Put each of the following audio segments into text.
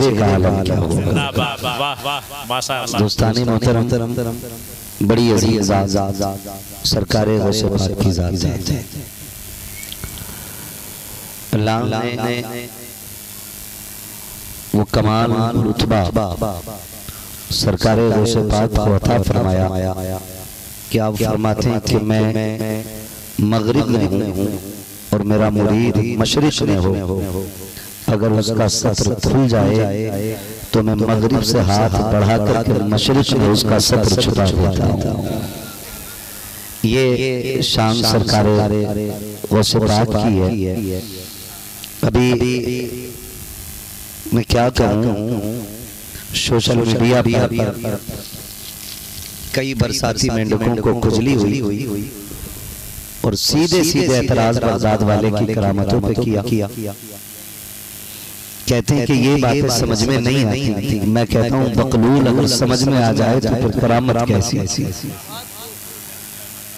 चेहरे का आलम क्या होगा। दोस्तानी मोहतरम, बड़ी अजीज सरकारे गौसे पाक की ज़ात है। अल्लाह ने वो कमाल रुतबा सरकारे गौसे पाक को अता फरमाया कि आप फरमाते हैं कि मैं मगरिब में हूँ और मेरा मुरीद मशरिक में हो, अगर उसका सत्र खुल जाए तो मैं मगरिब से हाथ बढ़ा करके मशरिक में उसका सत्र छुपा देता हूँ। ये शान सरकारे गौसे पाक की है। अभी मैं क्या कहूँ, सोशल मीडिया पर कई बरसाती मेंढकों को खुजली हुई और सीधे सीधे एतराज बगदाद वाले की करामतों पे किया। कहते हैं कि ये बातें समझ में नहीं आती। मैं कहता हूँ बकलूल अगर समझ में आ जाए तो फिर करामत कैसी।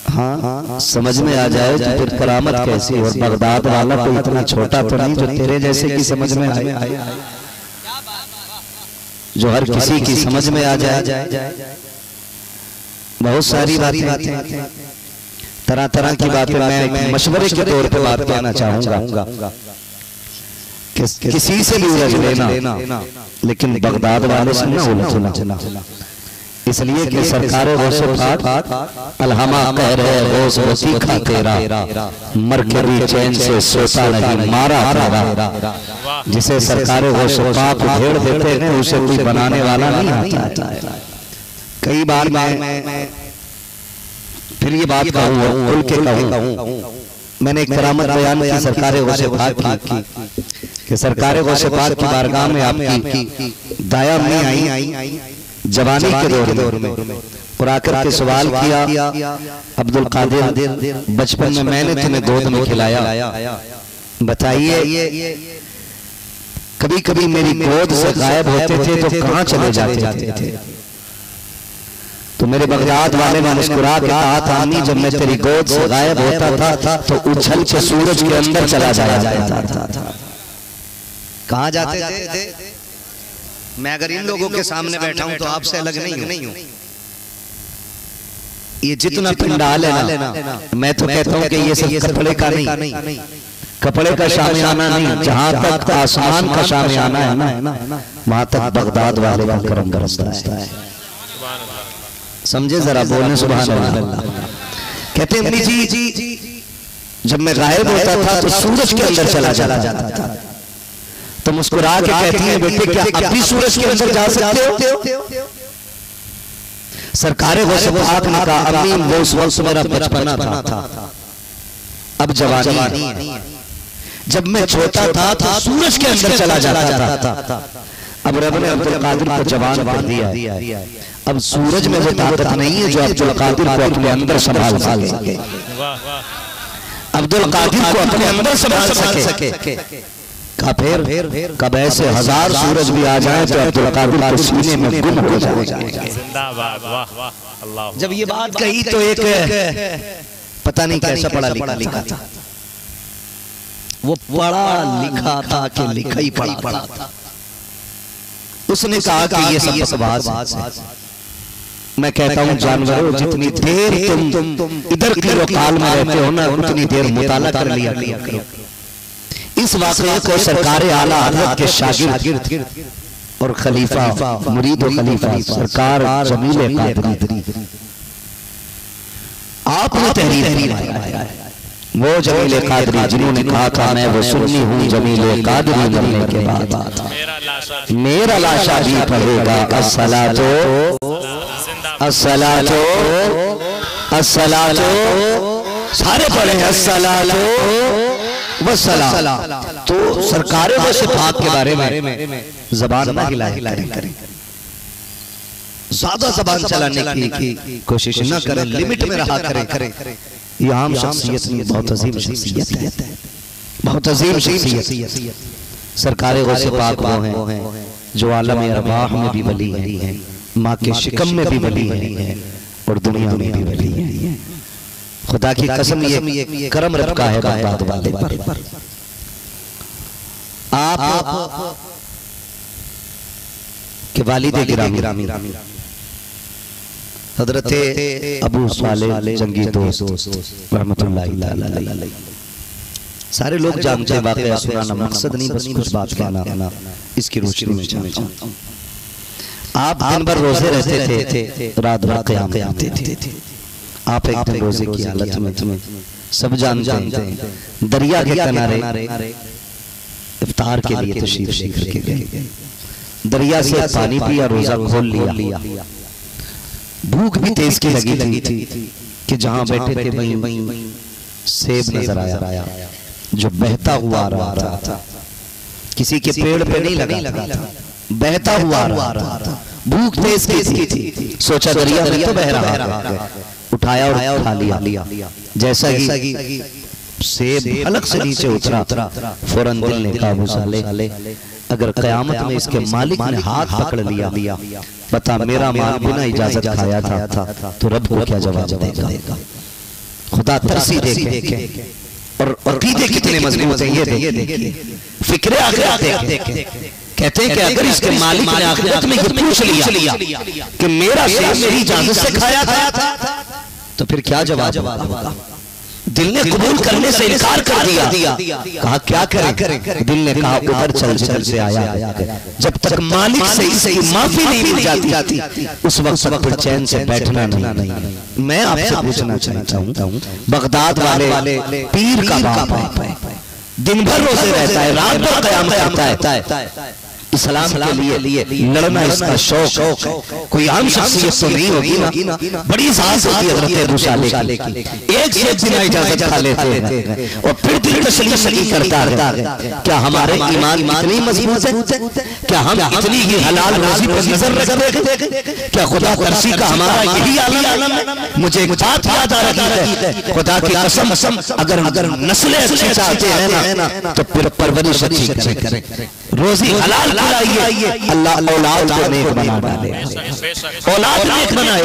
हाँ, समझ में आ जाए तो फिर करामत कैसी। और बगदाद वाला कोई इतना छोटा तो नहीं जो तेरे जैसे की समझ में आए, जो हर किसी की समझ में आ जाए। बहुत सारी बातें, तरह तरह की बातें मैं मशवरे के तौर पे बात कहना चाहूंगा। किसी से भी उलझ लेना, लेकिन बगदाद वाले से ना उलझना। इसलिए कि सरकारे गौसे पाक अलहमा कह रहे रोज वसीखा तेरा, मरकरी चैन से सोता नहीं मारा तेरा। जिसे सरकारे गौसे पाक उधेड़ देते हैं उसे कोई बनाने वाला नहीं आता है। कई बार मैं फिर ये बात कहूँ, खुल के कहूँ, मैंने एक करामत बयान की सरकारे गौसे पाक की कि सरकारे गौसे पाक की बारगाह में आपकी दाया में आई जवानी के दौर में और आकर के सवाल किया, अब्दुल कादिर बचपन में मैंने तुम्हें दूध में खिलाया, बताइए कभी कभी मेरी गोद से गायब होते थे तो कहाँ चले जाते थे। तो मेरे बगदाद वाले ने मुस्कुरा के कहा था, अम्मी जब मैं तेरी गोद से गायब होता था तो उछल के सूरज के अंदर चला जाया जाता था। कहाँ जाते थे? मैं अगर इन लोगों के सामने बैठा हूं तो आपसे अलग नहीं हूं। ये जितना पिंडाल है ना, मैं तो कहता हूं कि ये सब कपड़े का नहीं, कपड़े का शामियाना नहीं। जहां तक आसमान का शामियाना है ना, वहां तक बगदाद वाले का करम बरसता है। समझे जरा, बोलने सुभान अल्लाह। कहते हैं अम्मी जी जब मैं गायब होता था तो सूरज के अंदर चला जाता था। तो मुस्कुरा के कहती है, बेटे क्या अब भी सूरज के अंदर जा सकते हो? सरकारे गौसे पाक ने कहा, अम्मी वो उस वक्त मेरा बचपना था, अब जवानी है। जब मैं छोटा था तो सूरज के अंदर चला जाता था, अब रब ने अब्दुल कादिर को जवान कर दिया। अब सूरज में वो ताकत नहीं है जो अब्दुल कादिर को अपने अंदर संभाल सके। अब्दुल कादिर को अपने अंदर संभाल सके। फिर कब ऐसे हजार सूरज भी आ जाए तो अब्दुल कादिर को सीने में गुम हो जाएगा। जब ये बात कही तो एक पता नहीं कैसा पढ़ा लिखा था, वो पढ़ा लिखा था कि लिखा ही पढ़ा था। उसने कहा कि ये सब बकवास है। मैं कहता हूँ जानवरों, जितनी देर तुम इधर की काल में रहते हो ना, उतनी देर मुताला कर लिया करो। इस वाक़े को सरकारे आला हज़रत के शागिर्द और खलीफा मुरीद और खलीफा सरकार जमील कादरी आपने तहरीर फरमाया। वो जमील कादरी जिन्होंने कहा था मैं वो सुन्नी हूँ जमील कादरी मरने के बाद मेरा लाशा भी पढ़ेगा अस्सलातो अस्सलातो अस्सलातो, सारे पढ़े अस्सलातो वस्सलाम। तो सरकारे गौसे पाक के बारे में जबान ना हिलाए करें, ज्यादा जबान चलाने की कोशिश न करें, लिमिट में रहा करें। ये आम शख्सियत नहीं, बहुत अजीम शख्सियत है, बहुत अजीम शख्सियत। सरकारे गौसे पाक वो हैं जो आलम अरवाह में भी वली हैं, माँ के शिकम में भी वली हैं और दुनिया में भी वली हैं। खुदा की कसम ये करम रब का है बगदाद वाले पर। आप कि वालिद गिरामी हजरत अबू सालेह जंगी दोस्त रहमतुल्लाहि अलैहि। सारे लोग जानते हैं, वाकया सुनाना मकसद नहीं, बस कुछ बात कहना इसकी रोशनी में चाहता हूं। आप दिन भर रोजे रहते थे, रात भर क़याम करते थे। आप एक दिन रोजे की हालत में, तुम्हें सब जानते हैं, दरिया के किनारे इफ्तार के लिए तशरीफ लेकर के गए। दरिया से पानी पिया, रोजा खोल लिया। भूख भी तेज की लगी थी कि जहां बैठे थे वहीं सेब नजर आया जो बहता हुआ आ रहा था। किसी के पेड़ पे नहीं लगा था, बहता हुआ आ रहा था। भूख तेज की थी, सोचा दरिया में तो बह रहा है, उठाया और खा लिया। जैसा ही सेब हलक से नीचे उतरा, फौरन दिल ने कहा, अबू सालेह अगर क़यामत में इसके मालिक ने हाथ पकड़ लिया, बता मेरा माल बिना इजाजत खाया था तो रब को क्या जवाब देगा। खुदा तरसी देखे और अकीदे कितने मजबूत हैं ये देखिए। फिक्र आखिरत देखें, कहते हैं कि अगर इसके मालिक ने आखिरत में ये पूछ लिया कि मेरा सेब मेरी इजाजत से खाया था तो फिर क्या जवाब होगा। दिल ने कबूल करने से इनकार कर दिया। कहा क्या करें? दिल ने कहा उधर चल जिधर से आया। जब तक मालिक से इसकी माफी नहीं मिल जाती उस वक्त पर चैन से बैठना नहीं। मैं आपसे पूछना चाहता हूँ, बगदाद वाले पीर का बाप है, दिन भर रोजे रहता है, रात भर क़याम करता है, इस्लाम के लिए लड़ना इसका शौक है। कोई आम शख्सियत तो नहीं होगी ना, बड़ी साहस होती है हज़रत अबू सालेह की। एक से बिना इजाजत खा लेते हैं और फिर दिल तसल्ली नहीं करता है। क्या हमारे ईमान इतनी मजबूत है? क्या हम इतनी ही हलाल रोजी पर नजर रखते हैं? क्या खुदा तरसी का हमारा यही आलम है? मुझे एक बात याद आ रही है, खुदा की कसम अगर नस्लें अच्छी चाहते हैं ना तो फिर परवरिश अच्छी करें, रोजी हलाल खिलाइए, अल्लाह औलाद को नेक बना डाले, औलाद नेक बनाए।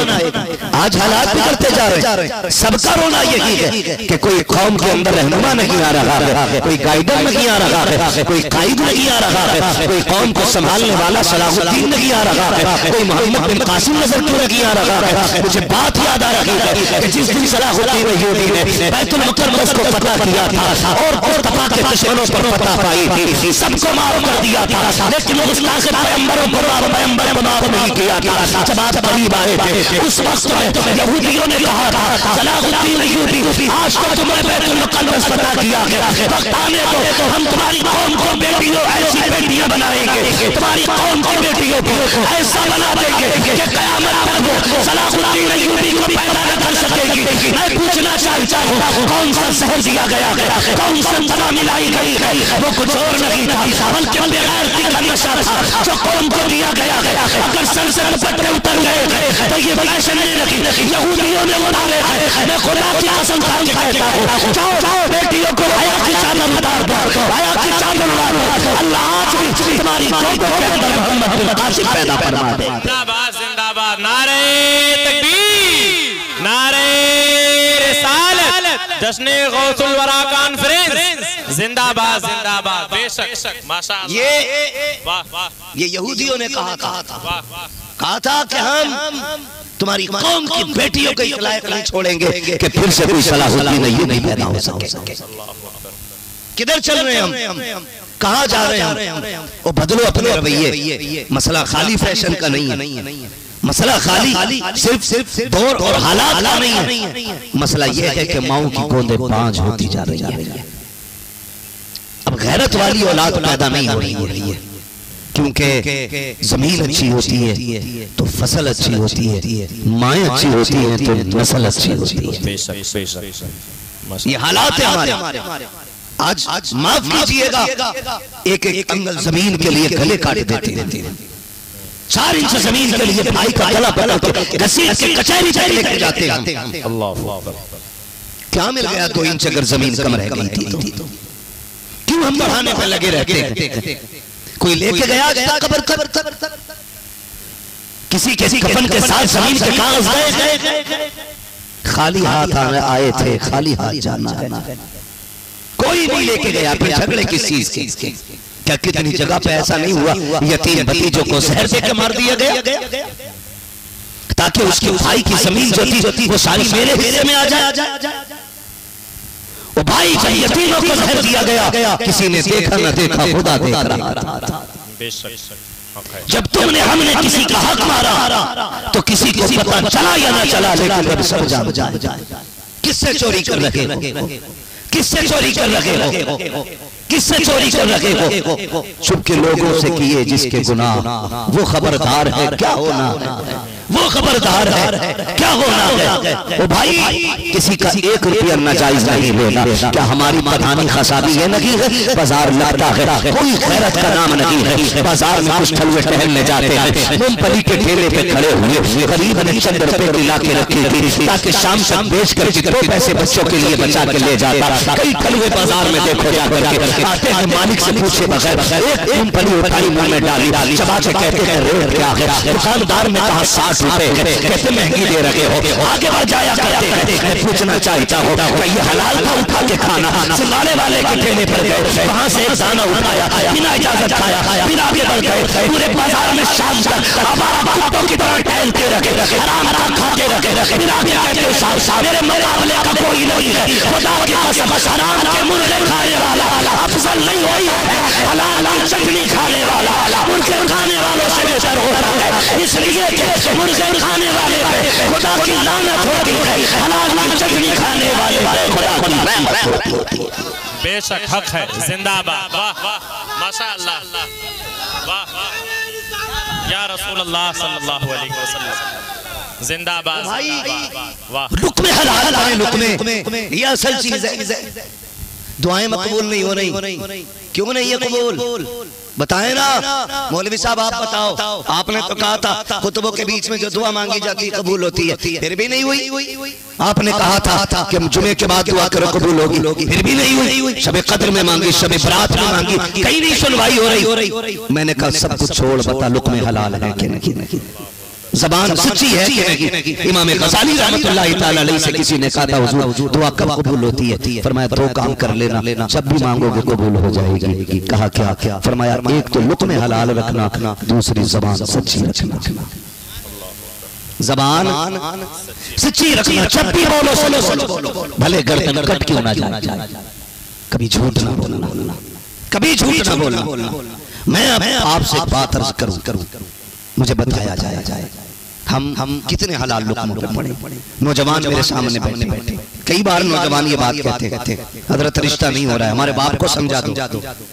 आज हालात बिगड़ते जा रहे हैं। सबका रोना यही है कि कोई कौम के अंदर रहनुमा नहीं आ रहा है, कोई गाइडर नहीं आ रहा है, कोई कायद नहीं आ रहा है, कोई कौम को संभालने वाला सलाहुद्दीन नहीं आ रहा है, कोई मोहम्मद बिन कासिम नजर क्यों नहीं आ रहा है। मुझे बात याद आ रही है कि जिस दिन सलाहुद्दीन अय्यूबी ने बैतुल मुकद्दस को फतह किया था और तबाह के दुश्मनों पर फतह पाई थी, सबको माफ कर दिया था, लेकिन उस आखिर पैगंबरों पर पैगंबर माफ नहीं किया था। जब आप करीब आए थे उस वक्त में यहूदियों ने कहा था सलाहुद्दीन अय्यूबी आज तो तुम्हें बैतुल मुकद्दस फतह किया गया, वक्त आने दो हम तुम्हारी कौम को बेटियों ऐसी बेटियां बनाएंगे, तुम्हारी कौम की बेटियों को ऐसा बना देंगे कि क़यामत तक वो सलाहुद्दीन अय्यूबी को पैदा न कर सकेगी। मैं पूछना चाहता हूँ कौन सा शहर दिया गया, कौन सा दवा मिलाई गई है? वो कुछ और नहीं था बल्कि बेगैरती का नशा था जो कौम को दिया गया। अगर सर से दुपट्टे उतर गए तो ये फैशन नहीं रखी, यहूदियों ने उतारे हैं। मैं खुदा की कसम कहता हूँ, जाओ बेटियों को हया की चादर उतार दो, हया की चादर उतार दो। अल्लाह आज भी तुम्हारी कौम के अंदर मोहम्मद बिन कासिम पैदा फरमा दे। जिंदाबाद जिंदाबाद, नारे तकबीर, नारे रिसालत, जश्न गौसुल वरा कॉन्फ्रेंस जिंदाबाद जिंदाबाद। बेशक माशाअल्लाह, ये यहूदियों ने कहा था कि हम तुम्हारी कौम की बेटियों को इस लायक नहीं छोड़ेंगे कि फिर से कोई सलाहुद्दीन अय्यूबी नहीं पैदा हो सके। किधर चल रहे हैं हम? कहाँ जा रहे हैं? वो बदलो अपने रवैये। मसला खाली फैशन का नहीं है, मसला खाली सिर्फ दौर और हालात का नहीं है। मसला यह है कि माओ की गोंदें बांझ होती जा रही है। अब गैरत वाली औलाद पैदा नहीं हो रही है क्योंकि जमीन अच्छी होती है तो फसल अच्छी होती है, माएँ अच्छी होती हैं तो नस्ल अच्छी होती है। ये हालात है हमारे। आज माफ कीजिएगा, एक अंगल जमीन के लिए गले काट देते हैं, 4 इंच जमीन के लिए भाई का गला पकड़ के घसीट के कचहरी तक लेके जाते हैं। क्या मिल गया 2 इंच अगर जमीन कम रह गई थी तो? क्यों हम बढ़ाने पे लगे रहते हैं? कोई लेके गया कब्र तक, किसी कफन के साथ जमीन के कागज गए, खाली हाथ आए थे, खाली हाथ जाना है। कोई नहीं लेके गया, फिर झगड़े किस चीज के? क्या कितनी जगह पे ऐसा नहीं हुआ यतीम भतीजों को जहर दे के मार दिया गया ताकि उसके भाई की जमीन जो थी वो सारी मेरे हिस्से में आ जाए। वो भाई जब यतीमों को जहर दिया गया किसी ने देखा न देखा खुदा देख रहा था। जब तुमने हमने किसी का हक मारा तो किसी को पता चला या ना चला लेकिन अब सब जान जाए किससे चोरी कर रहे हो, किससे चोरी कर रहे हो, किससे चोरी कर रहे हो। चुप के लोगों से किए जिसके गुनाह वो खबरदार है क्या होना है, वो खबरदार है क्या होना है। ओ भाई किसी का 1 रुपया नाजायज नहीं लेना। क्या हमारी प्रधानी खसाबी है नहीं है, बाजार लगता है कोई खैरत का नाम नहीं है। बाजार में कुछ ठलुए टहलने जाते हैं, मूंगफली के ठेले पे खड़े हुए गरीब ने चंद रुपए ला के रखी थी ताकि शाम शाम बेच कर जितने पैसे बच्चों के लिए बचा के ले जाता। कई ठलुए बाजार में देखो जाकर के आते हैं मालिक से पूछे बगैर एक मूंगफली उठाई मुंह में डाली चबा के कहते हैं रेट क्या है। दुकानदार ने कहा 60 रुपए, कहते महंगी दे रहे हो। आगे बढ़ जाया करते हैं, पूछना चाहता हो ये हलाल था उठा के खाना। सिंगाड़े वाले के ठेले पर गए, वहां से एक दाना उठाया, बिना इजाजत खाया, फिर आगे बढ़ गए। पूरे बाजार में शाम तक कुत्तों की तरह टहलते रखे, हराम हराम खाते रखे। फिर आगे कहते साहब मेरे मुकाबले का कोई नहीं है, खुदा की कसम हराम के मुर्गे खाने वाला अफजल नहीं हुई है, हलाल की चटनी खाने वाला मुर्गे खाने वालों से बेहतर होता है। इसलिए मुर्गे खाने वाले पे खुदा की लानत होती है, हलाल की चटनी खाने वाले पे खुदा की रहमत होती है। बेशक हक है, जिंदाबाद, वाह वाह माशाअल्लाह, वाह या रसूल अल्लाह सल्लल्लाहु अलैहि वसल्लम, जिंदाबाद वाह। लुक्मे हलाल है, लुक्मे ये असल चीज है। दुआएं मकबूल नहीं हो रही, क्यों नहीं है कबूल? बताए ना मौलवी साहब, आप बताओ। आपने तो कहा था खुतबों के बीच में जो दुआ मांगी जाती है कबूल होती है, फिर भी नहीं हुई। आपने कहा था कि जुमे के बाद दुआ करो कबूल होगी, फिर भी नहीं हुई। शबे कद्र में मांगी, शबे बरात में मांगी, कहीं नहीं सुनवाई हो रही। मैंने कहा सब कुछ छोड़, बता लुक्मे हलाल है कि नहीं, ज़बान सच्ची है कि नहीं। इमाम गज़ाली रहमतुल्लाह तआला अलैहि से किसी ने कहा था हुजूर दुआ कब कबूल होती है? फरमाया 2 काम कर लेना, जब भी मांगोगे कबूल हो जाएगी। कहा क्या? फरमाया एक तो लुक्मे हलाल रखना, दूसरी ज़बान सच्ची रखना। ज़बान सच्ची रखना, जब भी बोलो भले गर्दन कट क्यों ना जाए, कभी झूठ ना बोलना, कभी झूठ ना बोलना। मैं अब आपसे बात अर्ज करूं, मुझे बताया जाए हम कितने हलाल लुक्मों पे पड़े। नौजवान मेरे सामने बैठे, कई बार नौजवान ये बात कहते हजरत रिश्ता नहीं हो रहा है, हमारे बाप को समझा दो।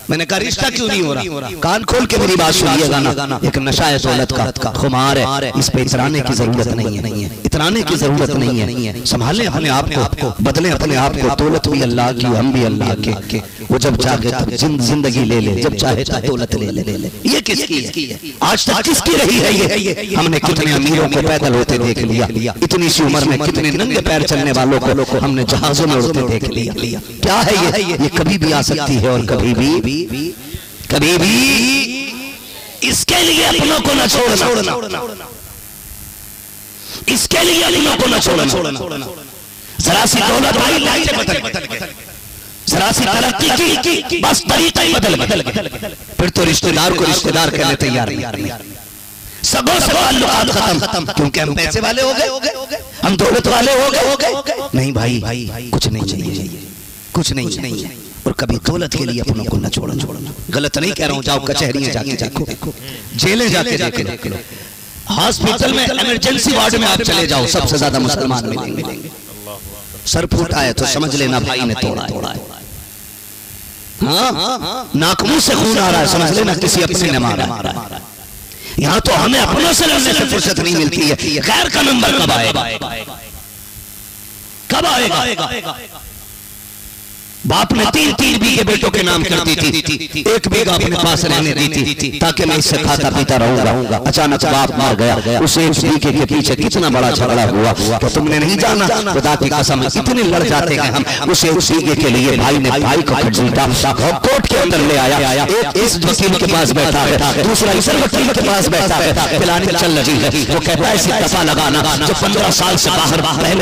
मैंने कहा रिश्ता क्यों नहीं हो रहा? कान खोल के मेरी बात सुनिएगा ना, एक नशा है दौलत का, खुमार है, इस पे इतराने की जरूरत नहीं है, इतराने की जरूरत नहीं है। संभालें अपने आप को, बदलें अपने आप को। दौलत भी अल्लाह की, हम भी अल्लाह के। वो जब चाहे तब जिंदगी ले ले, जब चाहे तब दौलत ले ले। ये किसकी है? आज तक किसकी रही है ये? हमने कितने अमीरों को पैदल होते देख लिया, इतनी सी उम्र में कितने नंगे पैर चलने वालों को हमने जहाजों में उड़ते देख लिया। क्या है ये कभी भी आ सकती है और कभी भी इसके लिए अपनों को न छोड़ना, इसके लिए अपनों को न छोड़ना। जरा सी दौलत आई, लाइटें बदल गई, जरा सी तरक्की की, बस तरीका ही बदल गए। फिर तो रिश्तेदार को रिश्तेदार कहने तैयार नहीं, सबो खत्म, क्योंकि हम पैसे वाले हो गए, हम दौलत वाले हो गए। नहीं भाई कुछ नहीं चाहिए, कुछ नहीं है। और कभी दौलत के लिए अपनों को न छोड़ना। गलत नहीं कह रहा हूँ, जाओ कचहरियां जाके देखो, जेलें जाके देख लो, हॉस्पिटल में इमरजेंसी वार्ड में आप चले जाओ, सबसे ज्यादा मुसलमान मिलेंगे। सर फूटा है तो समझ लेना भाई ने तोड़ा है। हाँ, नाक मुंह से खून आ रहा है, समझ लेना किसी अपने ने मारा। यहाँ तो हमें अपनों से लड़ने से फुर्सत नहीं मिलती है। गैर का नंबर कब आएगा? बाप ने 3 बीघे बेटों के नाम कर दी थी, 1 बीघा अपने पास रहने दी थी ताकि मैं इससे खाता पीता रहूंगा। अचानक बाप मर गया, उस 1 बीघे के पीछे कितना बड़ा झगड़ा हुआ तो तुमने नहीं जाना? खुदा की कसम इतने लड़ जाते हैं हम उस 1 बीघे के लिए। भाई ने भाई को घसीटा और कोर्ट के अंदर ले आया। एक इस वकील के पास बैठा है, दूसरा इस वकील के पास बैठा है, प्लानिंग चल रही है। वो कहता है इसे दफा लगाना जो 15 साल से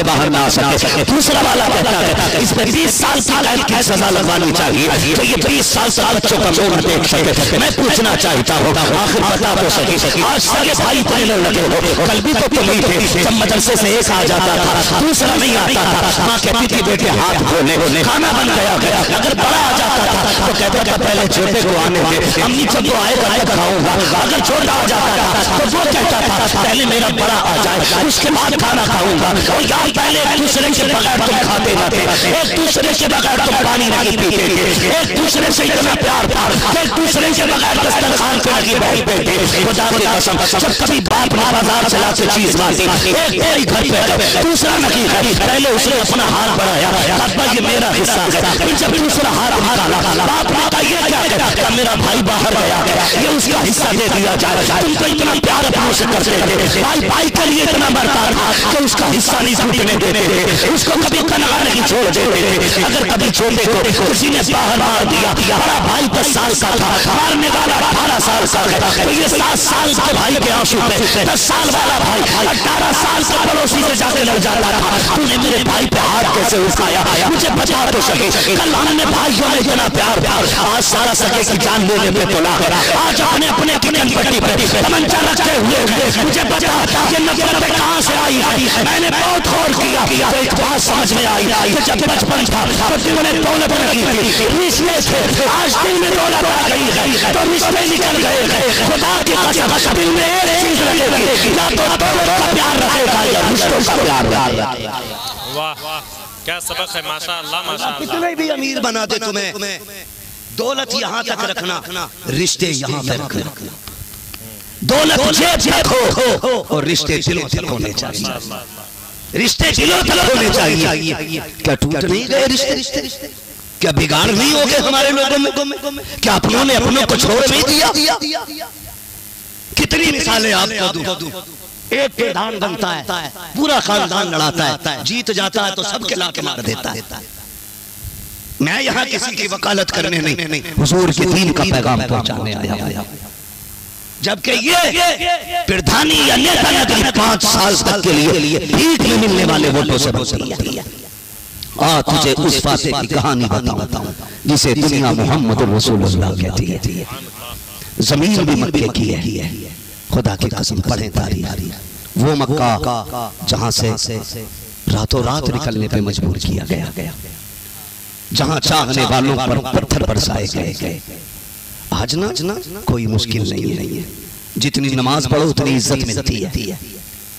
बाहर ना आ सके। दूसरा वाला कहता है इस पे 20 साल की सजा लगवानी चाहिए तो ये 20 साल से बच्चों का मुंह न देख सके। मैं पूछना चाहता हूँ आखिर बता तो सके, आज सारे भाई बहने लगे हो, कल भी तो तुम ही थे जब मदरसे से एक आ जाता था दूसरा नहीं आता था। माँ कहती थी बेटे हाथ धोने, खाना बन गया। अगर बड़ा आ जाता था तो कहते थे पहले छोटे को आने दे, अम्मी जब वो आएगा तो खाऊंगा। अगर छोटा आ जाता था तो वो कहता था पहले मेरा बड़ा आ जाए उसके बाद खाना खाऊंगा। और यार पहले एक दूसरे के बगैर तुम खाते न थे, एक दूसरे के बगैर तुम पानी नहीं पीते थे, एक दूसरे से इतना प्यार था, एक दूसरे के बगैर दस्तरखान पे लगी बैठते थे। खुदा की कसम जब कभी बाप ने बाजार चला के चीज मांगी, एक कोई घर पे दूसरा नहीं खरी, पहले उसने अपना हाथ बढ़ाया अब्बा ये मेरा हिस्सा है। जब दूसरा हाथ डाला बाप ने कहा ये क्या करा, मेरा भाई बाहर गया ये उसका हिस्सा दे दिया जाए। तुमको इतना प्यार अपनों से करते थे, भाई के लिए इतना मरता था कि उसका हिस्सा नहीं छूटने देते थे, उसको कभी कनाड़ा नहीं छोड़ देते थे। अगर कभी छोटे को किसी ने बाहर मार दिया, बड़ा भाई 10 साल का था, मारने वाला 18 साल का था, तो ये 7 साल के भाई के आंसू पे 10 साल वाला भाई 18 साल का पड़ोसी से जाके लग जाता था। तूने मेरे भाई पे हाथ कैसे उठाया, मुझे बता तो सके। कल हमने भाइयों में इतना प्यार, आज सारा सके की जान लेने पे तुला। आज आपने अपने किचन पट्टी पे तमंचा रखे हुए, मुझे बता ये नफरत कहाँ से आई। मैंने बहुत गौर किया तो एक बात समझ में आई कि जब बचपन था तो तुमने दौलत रखी थी, रिश्ते थे, आज दिल में दौलत आ गई है तो रिश्ते निकल गए। खुदा की कसम दिल में एक चीज रहेगी, या तो दौलत का प्यार रहेगा या रिश्तों का प्यार रहेगा। वाह क्या सबक है, माशाअल्लाह माशाअल्लाह। कितने भी अमीर बना दे तुम्हें, दौलत यहाँ तक रखना, रिश्ते यहाँ पे रखना। दौलत जेब रखो और रिश्ते दिलों तक होने चाहिए, रिश्ते दिलों तक होने चाहिए। क्या टूट नहीं गए रिश्ते, क्या बिगाड़ नहीं हो गए हमारे लोगों में, क्या अपनों ने अपनों को छोड़ नहीं दिया। कितनी मिसालें आपको दूं, एक प्रधान बनता है पूरा खानदान लड़ाता है, जीत जाता है तो सबके लाके मार देता है। मैं यहाँ किसी की वकालत करने नहीं, हुजूर के दीन का पैगाम पहुंचाने आया। जबकि ये प्रधानी या नेता नगरी 5 साल तक के लिए भीख में मिलने वाले वोटों से बनती है। तुझे उस फाते की कहानी बताऊं जिसे दुनिया मोहम्मद रसूलुल्लाह कहती है। जमीन भी मक्के की है, खुदा की कसम पढ़े तारीख। वो मक्का जहां से रातों रात निकलने पे मजबूर किया गया, जहां चाहने वालों पर पत्थर बरसाए गए। आज ना कोई मुश्किल नहीं है, जितनी नमाज पढ़ो उतनी इज्जत मिलती है,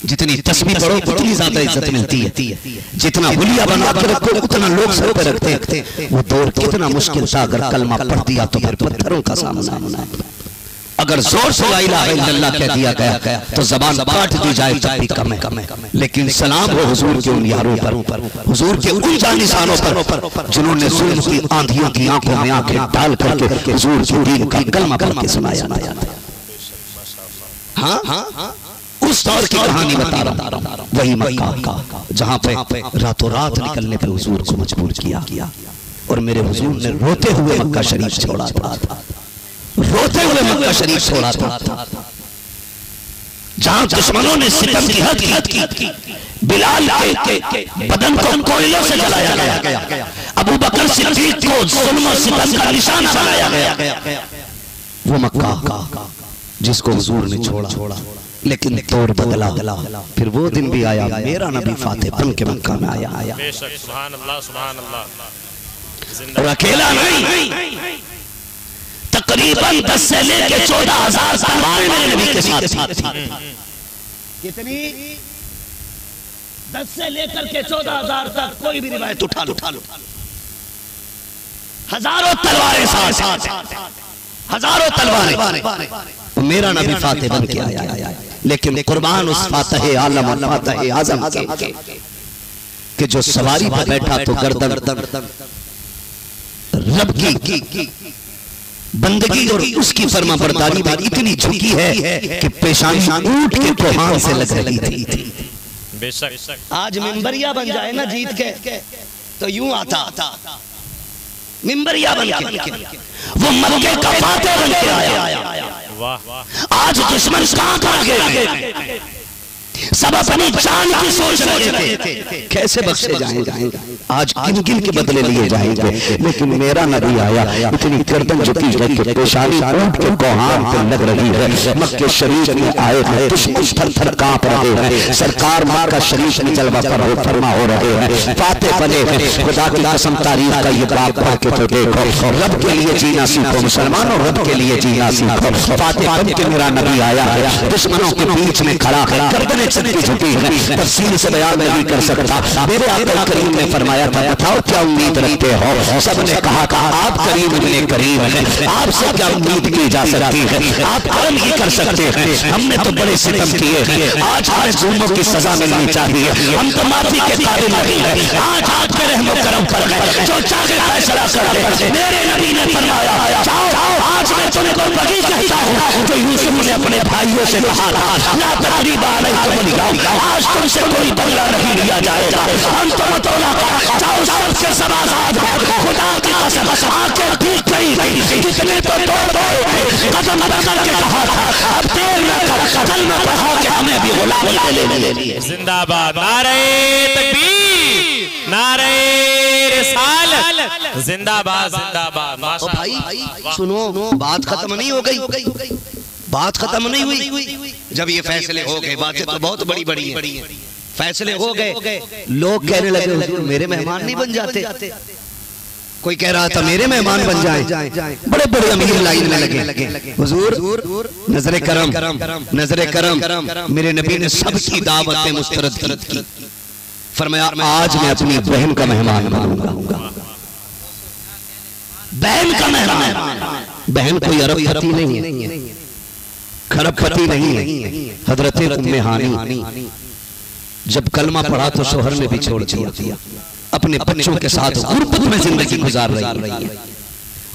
जितनी तस्बीह पढ़ो उतनी ज्यादा इज्जत मिलती है, जितना हुलिया बना के रखो उतना लोग सर पे रखते। वो दौर कितना मुश्किल था, अगर कलमा पढ़ दिया तो फिर पत्थरों का सामना। अगर जोर से ला इलाहा इल्लल्लाह कह दिया गया तो जबान काट दी जाए तब भी कम है। लेकिन सलाम हो हुजूर के उन यारों पर, हुजूर के उन जानिसानों पर जिन्होंने जुल्म की आंधियों की आंखों में आंखें डाल करके हुजूर के दीन का कलमा पढ़ के सुनाया। हाँ, उस दौर की कहानी बता रहा हूँ, वही मक्का जहाँ पे रातों रात निकलने पे हुजूर को मजबूर किया और मेरे हुजूर ने रोते हुए मक्का शरीफ छोड़ा था, रोते हुए मक्का शरीफ छोड़ा था। जहां दुश्मनों ने सितम की हद की, बिलाल के बदन को कोयलों से जलाया गया, अबू बकर सिद्दीक को जुल्म और सितम का निशाना बनाया गया। वो मक्का जिसको हुजूर ने छोड़ा, लेकिन तौर बदला। फिर वो दिन भी आया, मेरा नबी फातिह बन के मक्का में आया। बेशक, सुभान अल्लाह सुभान अल्लाह। और अकेला नहीं, तकरीबन 10 से लेके 14,000 तलवारें मेरे नबी के साथ थी। कितनी? 10 से लेकर के 14,000 तक, कोई भी रिवायत उठा लो, हजारों तलवारें साथ, हजारों तलवारें। मेरा नबी फातिह बन के आया, लेकिन कुर्बान उस फातिह आलम और फातिह आजम के जो सवारी पर बैठा तो गर्दन रब की बंदगी और उसकी फरमाबरदारी में इतनी झुकी है कि पेशानी ऊंट के कोहान से लग रही थी। बेशक आज मिंबरिया बन जाए ना जीत के तो यूं आता, मिंबरिया बन के वो मक्के का फातिह बन के आया। वाह, आज दुश्मन कहां पर गए, सब अपनी जान की सोच रहे थे कैसे बख्शे जाएंगे, आज गिन गिन के बदले लिए जाएंगे। लेकिन मेरा नबी आया, इतनी गर्दन झुकी है कि पेशानी ऊंट के कोहान पे लग रही है। मक्के शरीफ में आए हैं, दुश्मन थर-थर कांप रहे हैं। सरकार मक्का शरीफ में जलवा फरमा हो रहे हैं, फाते बने हैं। खुदा की कसम तारीफ का ये बाप पढ़ के तो देखो, रब के लिए जीना सीखो मुसलमानों, रब के लिए जीना सीखो। फाते बन के मेरा नबी आया है, दुश्मनों के बीच में खड़ा है, गर्दनें चलती झुकी है। तफसील से बयान मैं नहीं कर सकता। मेरे आका करीम ने फरमाया था, बताओ क्या उम्मीद रखते हो? सबने कहा आप करीम इब्ने करीम हैं, आपसे क्या उम्मीद की जा सकती है? आप कर्म ही कर सकते हैं, हमने तो बड़े सितम किए हैं, आज हमें जुल्मों की सजा मिलनी चाहिए, हम तो माफी के काबिल नहीं है। आज आपके रहमो करम पर है, जो चाहे फैसला कर दे। मेरे नबी ने फरमाया, जाओ आज मैं तुमको वही कहता हूँ जो यूसुफ ने अपने भाइयों से कहा था, ना तकरीबा आज तुमसे कोई बदला नहीं लिया जाएगा। हम तो मतौला जाओ सबसे सवाल खुदा की कसम आंखें ठीक गई, कितने तो कदम बदल के कहा था, अब देर न कर कलमा पढ़ा के हमें भी गुलामी ले लिए। जिंदाबाद, नारे तकबीर, नारे रिसालत, जिंदाबाद जिंदाबाद। भाई सुनो, बात खत्म नहीं हो गई, बात खत्म नहीं हुई। जब ये फैसले हो गए, बातें तो बहुत बड़ी बड़ी है, फैसले हो गए, लोग कहने लगे हुजूर मेरे मेहमान नहीं बन जाते। कोई कह रहा था मेरे मेहमान बन जाएं। बड़े बड़े अमीर लाइन में लगे, हुजूर नजरे करम, नजरे करम। मेरे नबी ने सबकी दावतें मुस्तरद की। फरमाया आज मैं अपनी बहन का मेहमान बनूंगा। बहन का मेहमान, बहन कोई अरबपति नहीं है, खरबपति नहीं है। हजरत उम्मे हानी जब कलमा पढ़ा तो शोहर ने भी छोड़ दिया, अपने बच्चों के साथ गुर्बत में जिंदगी गुजार रही है,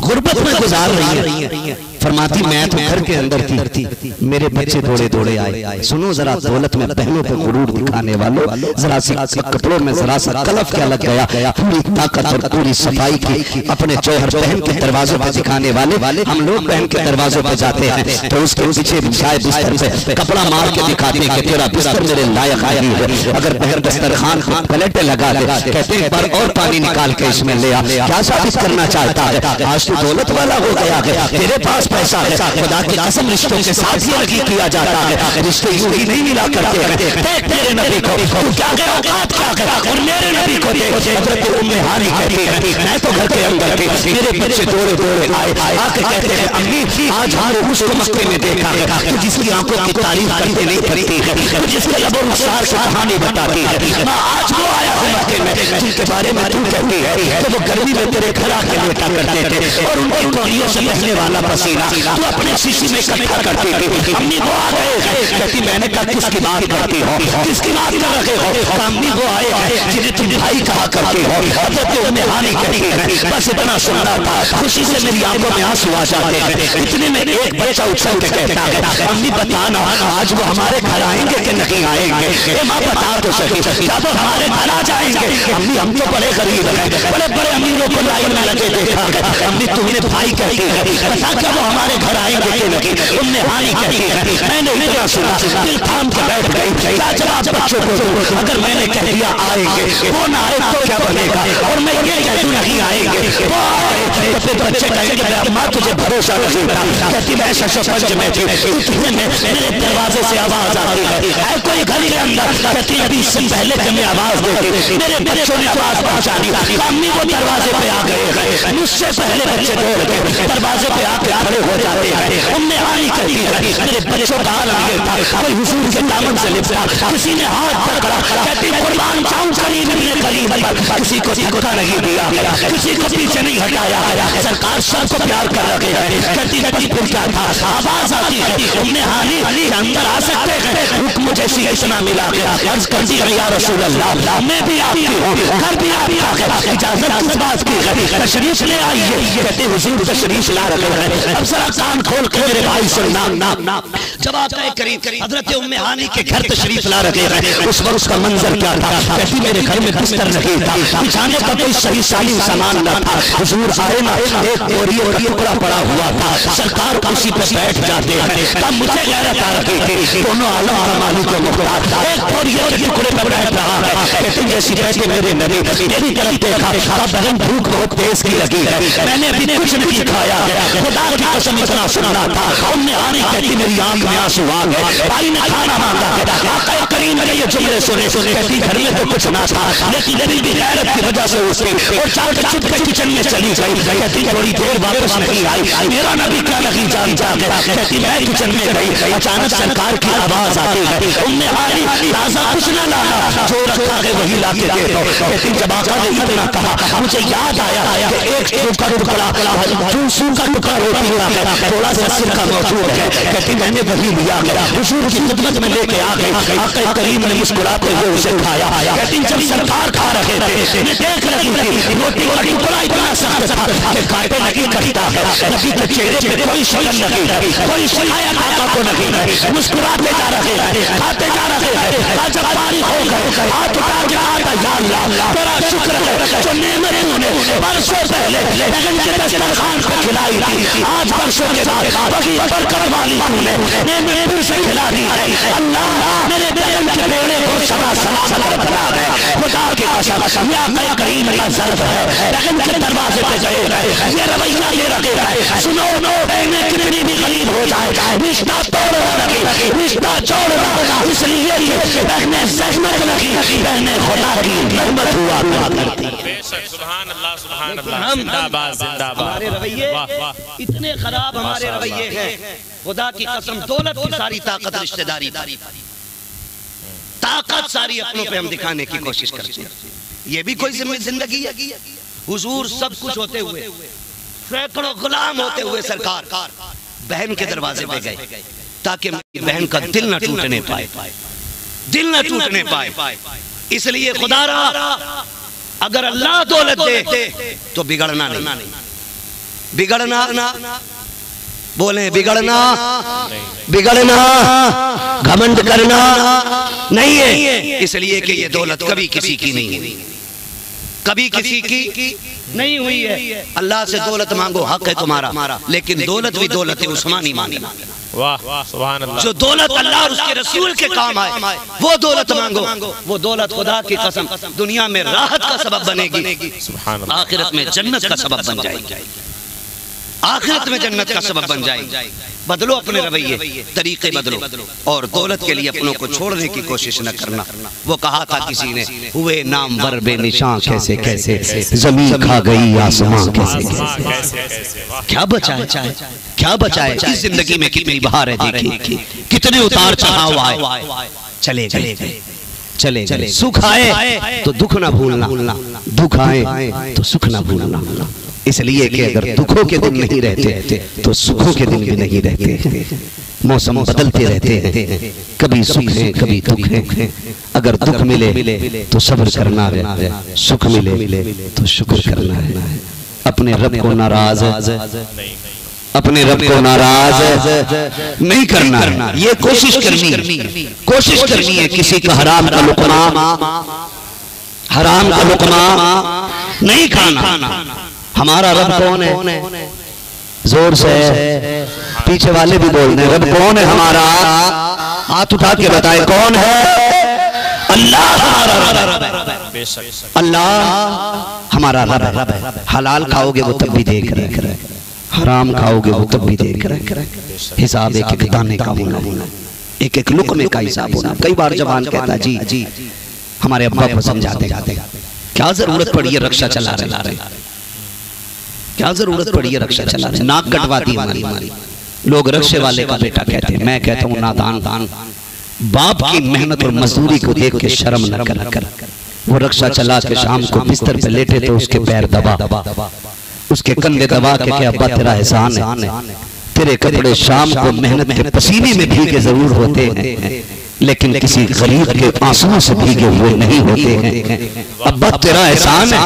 गुर्बत में गुजार रही है। फरमाती मैं तो घर के अंदर थी, मेरे बच्चे दौड़े दौड़े आए। सुनो जरा, दौलत में बहनों पे गुरूर दिखाने वालों, जरा सी कपड़ों में जरा सा कलफ क्या लग गया, पूरी ताकत और पूरी सफाई की अपने जौहर बहन के दरवाजों पे दिखाने वाले हम लोग बहन के दरवाजों पे जाते हैं तो उसके पीछे बिछाए बिस्तर पे कपड़ा मार के दिखाते हैं कि तेरा बिस्तर मेरे लायक नहीं है। अगर बहन दस्तरखान पलटे लगा दे, कहते हैं पर और पानी निकाल के इसमें ले आ, क्या साबित करना चाहता है? आज तू दौलत वाला हो गया है, तेरे पास पैसा है। खुदा की कसम रिश्तों के साथ ही नहीं किया जाता है, रिश्ते यूं ही नहीं मिला करते हैं। देख तेरे नबी को क्या गया औकात क्या गया, और मेरे नबी को देख। हजरत उम्मे हानी कहती है मैं तो घर के अंदर थी, मेरे बच्चे दौड़े दौड़े आए, आके कहते हैं अम्मी आज हम उसको मक्के में देखा है जिसकी आंखों की तारीफ करते नहीं करती है, जिसके लबों अनुसार से कहानी बताती है। आज वो आया है मक्के में जिनके बारे में तू कहती है तो वो गर्मी में तेरे घर आके लेटा करते थे और उनकी कोहनियों से बहने वाला पसीना तू अपने शीशी में इकट्ठा करती थी। अम्मी वो आ गए, कहती मैंने कहा किसकी बात करती हो, किसकी बात कर रहे हो? अम्मी वो आए जिन्हें तुम भाई कहा करती हो। हजरत उम्मे हानी कहती है बस इतना सुनना था, खुशी से मेरी आंखों में आंसू आ जाते हैं। इतने में एक बच्चा उछल के कहता है अम्मी बताना आज वो हमारे घर आएंगे कि नहीं आएंगे? माँ बता तो सही, जब हमारे घर आ जाएंगे। अम्मी हम तो बड़े गरीब हैं, बड़े बड़े अमीरों को लाइन में लगे देखा। अम्मी तुम्हें भाई कहती है बता क्या वो हमारे घर आएंगे कि नहीं? उम्मे हानी कहती है मैंने इतना सुना, दिल थाम के बैठ गई, क्या जवाब बच्चों को दूं? अगर मैंने कह दिया आएंगे, वो ना आए तो क्या बनेगा? और मैं ये कह दूं नहीं आएंगे, वो आए तो फिर बच्चे कहेंगे अम्मा तुझे भरोसा नहीं था। कहती मैं सरपंच में थी, इतने में मेरे दरवाजे से आवाज आती है कोई घर के अंदर। कहती अभी इससे पहले कि मैं आवाज देती मेरे बच्चों ने आवाज पहुंचा दी, अम्मी वो दरवाजे पे आ गए, मुझसे पहले बच्चे दौड़ गए, दरवाजे पे आके खड़े हो जाते हैं। उम्मे हानी कहती है मेरे बच्चों का हाल आगे था, कोई हुजूर के दामन से लिपटा, किसी ने हाथ पकड़ा, कहती कुर्बान जाऊं करीब इब्ने करीब पर, किसी को धक्का नहीं दिया, किसी को पीछे नहीं हटाया, सरकार सबको प्यार कर रखे हैं। कहती कहती फिर क्या था, आवाज आती है उम्मे हानी अंदर आ सकते हैं? हुक्म जैसी इतना मिला, अर्ज कर दी या रसूल अल्लाह मैं भी आपकी हूँ, घर भी आपका, इजाजत किस बात की? तशरीफ ले आइए। कहते हुजूर तशरीफ ला रहे हैं, अब जरा कान खोल के मेरे भाई सुनना। जब आका करीम हजरत उम्मे हानी के घर तशरीफ ला रहे हैं। उस वक्त उसका मंजर क्या था? कहती मेरे घर में बिस्तर नहीं था, बिछाने का कोई सही सालिम सामान न था। हुजूर आए ना, एक बोरी का टुकड़ा पड़ा हुआ था, सरकार कुर्सी पे बैठ जाते हैं। तब मुझे गैरत आ रही थी, दोनों आलम कमाली को मुख्तार था, एक बोरी के टुकड़े पे बैठ रहा है। कहती जैसी बैठे मेरे नबी मेरी तरफ देखा, बहन भूख बहुत तेज की लगी है, मैंने अभी कुछ नहीं खाया है, खुदा की कसम इतना सुना था। उम्मे हानी कहती मेरी आंख में आंसू आ गए, भाई ने खाना मांगा है, आका करीम ने ये जुमले सुने, कहती घर में तो कुछ ना था, लेकिन मेरी भी गैरत की वजह से उसकी और चार छुप के किचन में चली गई। कहती थोड़ी देर वापस नहीं आई, मेरा नबी क्या नहीं जानता है। कहती मैं किचन में गई, अचानक सरकार की आवाज आती है, उम्मे हानी ताजा कुछ ना लाना, जो रखा है वही ला के दे दो। कहती जब आका ने इतना कहा मुझे याद आया कि एक सूखा टुकड़ा रोटी है, थोड़ा सा सिरका मौजूद है। कहती मैंने वही लिया, हुजूर की खिदमत में लेके आ गई। आका करीम ने मुस्कुराते हुए उसे खाया। कहती जब सरकार खा रहे थे मैं देख रही थी, रोटी का टुकड़ा इतना सख्त था कि काटे नहीं कटता है। नबी के चेहरे पे कोई शर्म नहीं, कोई शिकायत आका को नहीं, मुस्कुराते जा रहे हैं, खाते जा रहे हैं। जब फारिग हो गए हाथ उठा के आता या अल्लाह तेरा शुक्र है जो नेमत तूने बरसों पहले लगन के दस्तरखान पे खिलाई थी, आज बरसों के बाद वही बरकत वाली तूने नेमत फिर से खिला दी है। अल्लाह मेरे लगन के बेड़े को सदा सलामत बना दे। खुदा की कसम या आका करीम का ज़र्फ है, लगन के दरवाजे पे गए, ये रवैया ये रखे है। सुनो बहने कितनी भी गरीब हो जाए, रिश्ता तोड़ना नहीं, रिश्ता जोड़ना, इसलिए बहने सहमत नहीं, बहने खुदा की रहमत हुआ करती है। सुभान अल्लाह, सुभान अल्लाह, जिंदाबाद जिंदाबाद। हमारे रवैये इतने खराब हमारे रवैये हैं, खुदा की कसम दौलत की सारी ताकत रिश्तेदारी, ताकत सारी अपनों पे हम दिखाने की कोशिश करते हैं। ये भी कोई जिंदगी है? हुजूर सब कुछ होते हुए, सैकड़ों गुलाम होते हुए सरकार बहन के दरवाजे पे गए ताकि बहन का दिल न टूटने पाए, दिल न टूटने पाए। इसलिए खुदारा अगर अल्लाह दौलत दे तो बिगड़ना नहीं, बिगड़ना बोले बिगड़ना घमंड करना नहीं है। इसलिए कि ये दौलत कभी किसी की नहीं है, कभी किसी की नहीं हुई है। अल्लाह से दौलत मांगो, हक है तुम्हारा, लेकिन दौलत भी दौलत उस्मानी मांगना। वाह सुभान अल्लाह। जो दौलत अल्लाह और उसके रसूल के काम आए वो दौलत मांगो, वो दौलत खुदा की कसम दुनिया में राहत का सबब बनेगी, आखिरत में जन्नत का सबब बन जाएगी, आखिरत में जन्नत का सबब बन जाएगी। बदलो अपने रवैये, तरीके बदलो और दौलत के लिए अपनों को छोड़ने की कोशिश न करना। वो कहा था किसी ने, हुए नामवर बेनिशां कैसे कैसे, जमीन खा गई आसमां कैसे कैसे। क्या बचाए, क्या बचाए? इस जिंदगी में कितनी बहार है, देखिए कितने उतार चढ़ाव आए, चले चले। सुख आए तो दुख ना भूलना, दुख आए तो सुख ना भूलना। इसलिए कि अगर दुखों के दिन नहीं रहते तो सुखों के दिन भी नहीं रहते। मौसम बदलते रहते हैं, कभी सुख है कभी दुख है। अगर दुख मिले तो सब्र करना है, सुख मिले तो शुक्र करना है। अपने रब को नाराज नहीं करना, ये कोशिश करनी है। किसी का हराम का लुकमा नहीं खाना। हमारा रब कौन है? जोर से पीछे वाले भी बोल रहे, रब कौन है हमारा? हाथ उठा के बताए कौन है? अल्लाह हमारा रब है। अल्लाह हमारा रब है। हलाल खाओगे वो तब भी देख रहे, हराम खाओगे वो तब भी देख रहे। हिसाब एक एक दाने का होना, एक एक लुकमे का हिसाब होना। कई बार जवान कहता जी हमारे अब्बा को समझाते क्या जरूरत पड़ी है रक्षा चला रहे, क्या जरूरत पड़ी है रक्षा चला रहे। नाक कटवाती हमारी लोग रक्षे वाले का बेटा कहते हैं। मैं कहता हूँ नादान, बाप की मेहनत और मजदूरी को देख के शर्म न कर। वो रक्षा चला के शाम को बिस्तर पे लेटे तो उसके पैर दबा, उसके कंधे दबा के अब्बा तेरा एहसान है, तेरे कपड़े शाम को मेहनत के पसीने में भीगे जरूर होते हैं, लेकिन किसी गरीब के आंसुओं से भीगे हुए नहीं होते हैं। अब्बा तेरा एहसान है,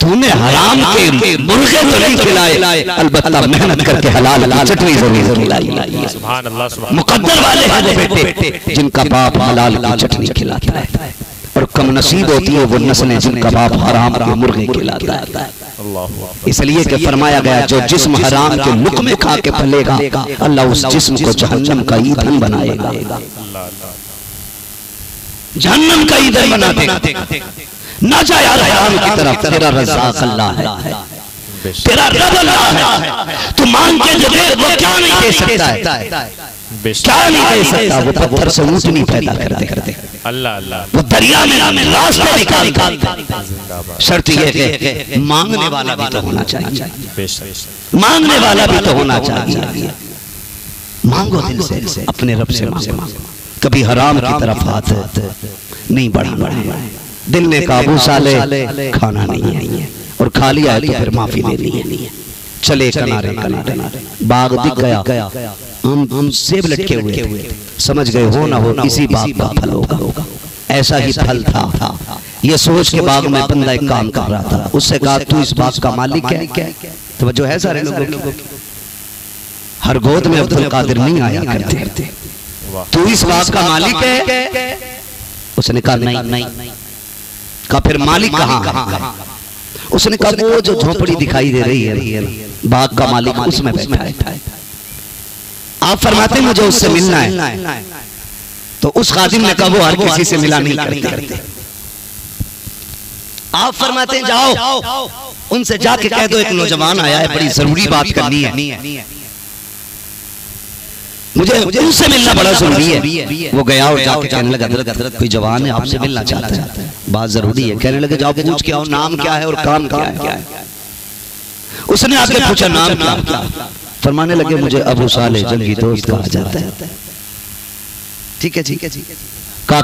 तूने हराम के मुर्गे तो नहीं खिलाए, अलबत्ता मेहनत करके हलाल की चटनी जरूर खिलाई। सुभान अल्लाह, सुभान मुकद्दर वाले हैं वो बेटे जिनका बाप हलाल की चटनी खिलाता है, और कम नसीब होती है वो नस्लें जिनका बाप हराम के मुर्गे खिलाता है। इसलिए कि फरमाया गया जो जिस्म हराम के लुक़मे खा के पलेगा, अल्लाह उस जिस्म को जहन्नम का ईंधन बनाएगा, जहन्नम का ईंधन बना देगा। ना जा यार हराम की तरफ, तेरा रज़्ज़ाक़ अल्लाह है, तेरा रब अल्लाह है। तू मांग के जो दे वो क्या नहीं दे सकता है, क्या नहीं दे सकता। वो पत्थर से ऊंट नहीं पैदा करते, अल्लाह अल्लाह, वो दरिया में रास्ते निकालते। शर्त ये है कि मांगने वाला भी तो होना चाहिए, मांगने वाला भी तो होना चाहिए। मांगो दिल से, अपने रब से मांगो, कभी हराम की तरफ हाथ नहीं बढ़ाना। दिल ने काबू साले खाना नहीं है, और खा लिया है तो फिर माफी लेनी है। चले किनारे किनारे, बाग दिख गया, हम सेब लटके हुए थे, समझ गए हो ना हो इसी बाग का फल होगा। ऐसा ही फल था। ये सोच के बाग में बंदा एक काम कर रहा था, उससे कहा तू इस बाग का मालिक है? तो जो है सारे लोगों की, हर गोद में अब्दुल कादिर नहीं आया करते। तू इस बाग का मालिक है? उसने कहा नहीं। कहा फिर मालिक कहाँ? उसने कहा वो जो झोपड़ी दिखाई दे रही है, बाग का मालिक उसमें बैठा है। आप फरमाते मुझे उससे मिलना है, तो उस खादिम ने कहा वो हर किसी से मिला नहीं करते। आप फरमाते जाओ उनसे जाके कह दो एक नौजवान आया है, बड़ी जरूरी बात करनी है, मुझे उनसे मिलना बड़ा जरूरी है। वो गया और जाके कहने लगा हज़रत कोई जवान है आपसे मिलना चाहता है, बात जरूरी है। कहने लगे जाओ पूछ के आओ नाम क्या है और काम क्या है। उसने आके पूछा नाम क्या? फरमाने लगे मुझे अबू सालेह जंगी दोस्त कहा जाता है। ठीक है का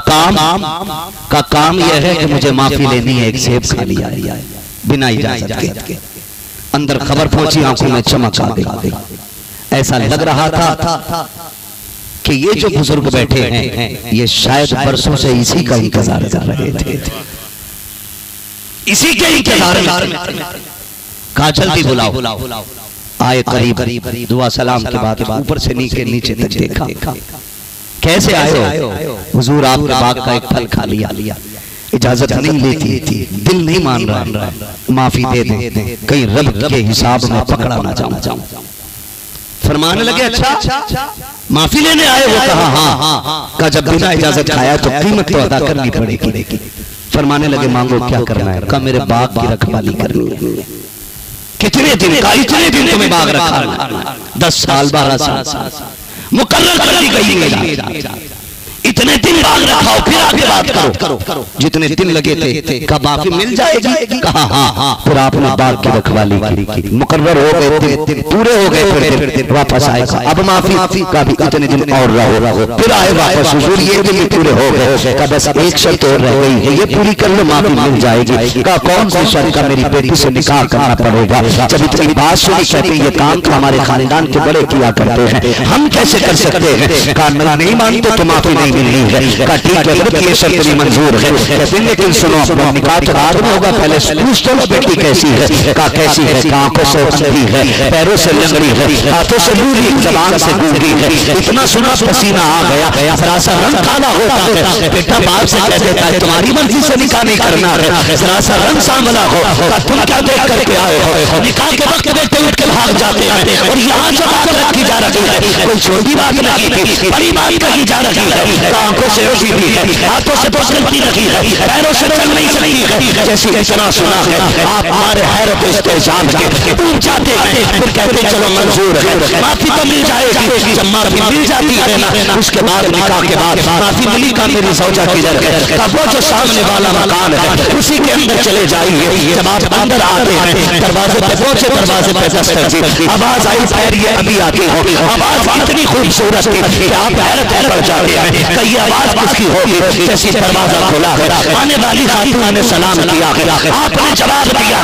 काम यह है कि मुझे माफी लेनी है, एक सेब खा लिया है बिना इजाजत के। अंदर खबर पहुंची, आंखों में चमक आ गई। ऐसा लग रहा था कि ये जो बुजुर्ग बैठे हैं ये शायद बरसों से इसी का इंतजार कर रहे थे, इसी के इंतजार में। कहा जल्दी बुलाओ। आए करीब, दुआ सलाम के बाद ऊपर से नीचे तक देखा। कैसे आए हो? हुजूर आपके बाग का एक फल खा लिया, इजाजत नहीं लेती थी, दिल नहीं मान रहा, माफी दे दे, कहीं रब के हिसाब में पकड़ा ना जाऊं। फरमाने लगे अच्छा माफी लेने आए हो? कहा हाँ। कहा जब बिना इजाजत खाया तो कीमत तो अदा करनी पड़ेगी। फरमाने लगे मांगो क्या करना है? कहा मेरे बाग की रखवाली करनी है। कितने दिन का? इतने दिन तुम्हें बाग रखा? 10 साल 12 साल मुकर्रर कर दी गई। इतने दिन बाग रखाओ, फिर आगे बात करो। जितने दिन लगे थे कब माफी मिल जाएगी? कहा हाँ। फिर आपने बाग की रखवाली की, मुकर्रर हो गए, दिन पूरे हो गए, फिर वापस आए। अब माफी का भी इतने दिन और रहो। फिर आए वापस, हुजूर ये दिन पूरे हो गए, का बस एक शर्त और रह गई है, ये पूरी कर लो माफी मिल जाएगी। का कौन सी शर्त? का मेरी बेटी से निकाह करना पड़ेगा। जब इतनी बात सुनी कहते ये काम तो हमारे खानदान के बड़े किया करते हैं, हम कैसे कर सकते हैं? का नहीं मानते तो माफी नहीं मिलनी है। का ठीक है, ये शर्त भी मंजूर है, लेकिन सुनो अपना निकाह तो बाद में होगा, पहले पूछ तो बेटी कैसी है? का कैसी है? आंखों से अंधी है, पैरों से लंगड़ी है, हाथों से लूली, जबान से गूंगी है। इतना सुना पसीना आ गया, जरा सा रंग काला होता है। बेटा बाप से कह देता है तुम्हारी मर्जी से निकाह नहीं करना है, जरा सा रंग सांवला हो। तुम क्या देख करके आए हो? निकाह के वक्त बेटे उठ के भाग जाते हैं, और यहाँ जब आकर रखी जा रही है, कोई छोटी बात नहीं थी, बड़ी बात कही जा रही है। आंखों से रोशी भी है, हाथों से पसंद रखी है, पैरों से चल नहीं सकती है। जैसी इतना सुना है आप हमारे हैरत इस्तेजाम के पूछ जाते हैं, फिर कहते चलो मंजूर है, माफी तो मिल जाएगी। जब माफी मिल जाती है ना, उसके बाद निकाह के बाद माफी मिली का मेरी सौजा किधर है? का वो जो सामने वाला मकान है उसी के अंदर चले जाइए। जब आप अंदर आते हैं, दरवाजे पे पहुंचे, दरवाजे पे दस्तक दी, आवाज आई ठहरिए अभी आती हो। आवाज इतनी खूबसूरत थी कि आप हैरत पड़ जाते हैं। कई आवाज किसकी होगी? जैसी की दरवाजा खोला, आने वाली खातून ने सलाम किया, आपने जवाब दिया,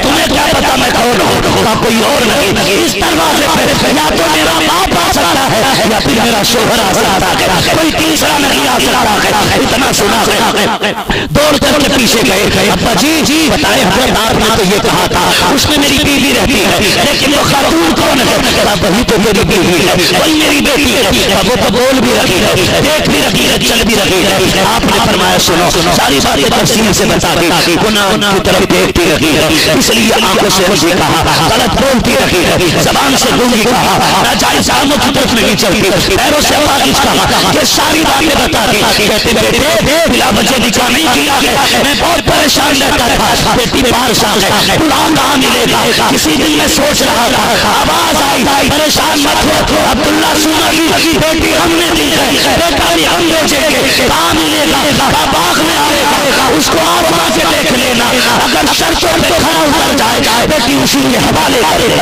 तुम्हें क्या पता मैं कौन हूँ, कोई और नहीं, इस दरवाजे पे या तो मेरा बाप आ सकता है या फिर मेरा शोहर आ सकता है, कोई तीसरा नहीं आ सकता है। इतना सुना दौड़ करके पीछे गए, अब्बा जी बताए हजरत आपने तो ये कहा था उसमें मेरी बीवी रहती है, लेकिन वो खातून कौन है, वही तो मेरी बीवी है, वही मेरी बेटी है, वो तो बोल भी रही है, देख भी रही है, चल भी रही है। आपने फरमाया सुनो, सारी बातें तफसील से बता दी, गुनाह की तरफ देखती रही है, इसलिए आंखों से मुझे कहा, गलत बोलती रही है, जबान से गूंगी कहा, नाजायज कामों की तरफ नहीं चलती, पैरों से पाकिज कहा, ये सारी बातें बता दी। कहते बेटे बिला वजह निकाह नहीं किया है, मैं बहुत परेशान रहता था, बेटी पारसा है, गुलाम कहाँ मिलेगा, किसी दिन मैं सोच रहा था, आवाज आई परेशान मत हो अब्दुल्ला सुना की बेटी हमने दी है, बेटा भी हम बेचेंगे, कहाँ मिलेगा, बाग में आएगा, उसको आप वहां से देख लेना, अगर शर्तों पे खड़ा उतर जाए बेटी उसी के हवाले करेगा।